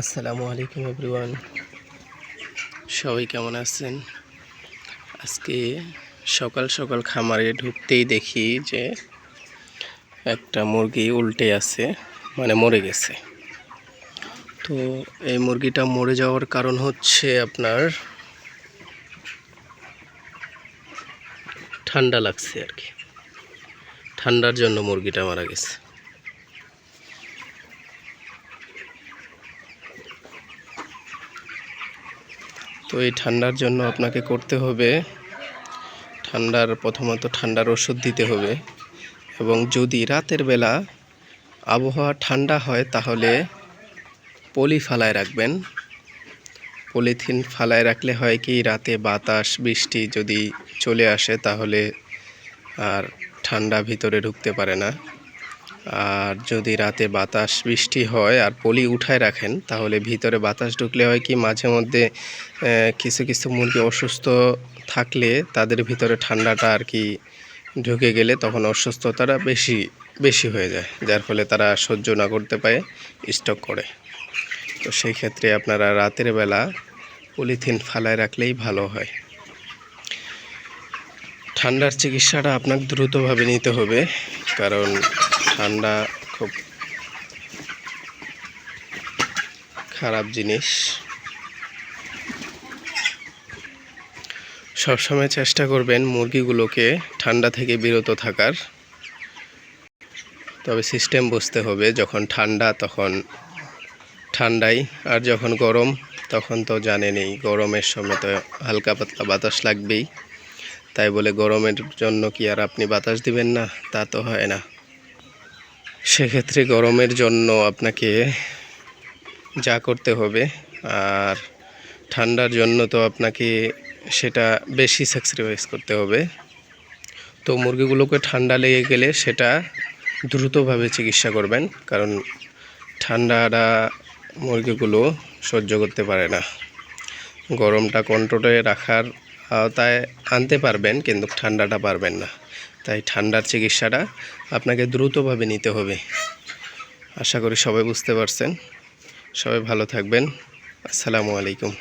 আসসালামু আলাইকুম এভরিওয়ান, সবাই কেমন আছেন? আজকে সকাল সকাল খামারে ঢুকতেই দেখি যে একটা মুরগি উল্টে আছে, মানে মরে গেছে। তো এই মুরগিটা মরে যাওয়ার কারণ হচ্ছে আপনার ঠান্ডা লাগছে আর কি। ঠান্ডার জন্য মুরগিটা মারা গেছে। তো এই ঠান্ডার জন্য আপনাকে করতে হবে, প্রথমত ঠান্ডার ওষুধ দিতে হবে। এবং যদি রাতের বেলা আবহাওয়া ঠান্ডা হয় তাহলে পলি ফালায় রাখবেন। পলিথিন ফালায় রাখলে হয় কি, রাতে বাতাস বৃষ্টি যদি চলে আসে তাহলে আর ঠান্ডা ভিতরে ঢুকতে পারে না। আর যদি রাতে বাতাস বৃষ্টি হয় আর পলি উঠায় রাখেন তাহলে ভিতরে বাতাস ঢুকলে হয় কি, মাঝে মধ্যে কিছু কিছু মুরগি অসুস্থ থাকলে তাদের ভিতরে ঠান্ডাটা আর কি ঢুকে গেলে তখন অসুস্থতাটা বেশি হয়ে যায়, যার ফলে তারা সহ্য না করতে পারে, স্ট্রোক করে। তো সেই ক্ষেত্রে আপনারা রাতের বেলা পলিথিন ফালায় রাখলেই ভালো হয়। ঠান্ডার চিকিৎসাটা আপনাকে দ্রুতভাবে নিতে হবে, কারণ ঠান্ডা খুব খারাপ জিনিস। সবসময় চেষ্টা করবেন মুরগিগুলোকে ঠান্ডা থেকে বিরত থাকার। তবে সিস্টেম বুঝতে হবে, যখন ঠান্ডা তখন ঠান্ডাই, আর যখন গরম তখন তো জানেনই, গরমের সময় তো হালকা পাতলা বাতাস লাগবেই। তাই বলে গরমের জন্য কি আর আপনি বাতাস দিবেন না? তা তো হয় না। সেক্ষেত্রে গরমের জন্য আপনাকে যা করতে হবে, আর ঠান্ডার জন্য তো আপনাকে সেটা বেশি স্যাক্রিফাইস করতে হবে। তো মুরগিগুলোকে ঠান্ডা লেগে গেলে সেটা দ্রুতভাবে চিকিৎসা করবেন, কারণ ঠান্ডাটা মুরগিগুলো সহ্য করতে পারে না। গরমটা কন্ট্রোলে রাখার আওতায় আনতে পারবেন, কিন্তু ঠান্ডাটা পারবেন না। তাই ঠান্ডার চিকিৎসাটা আপনাকে দ্রুতভাবে নিতে হবে। আশা করি সবাই বুঝতে পারছেন। সবাই ভালো থাকবেন। আসসালামু আলাইকুম।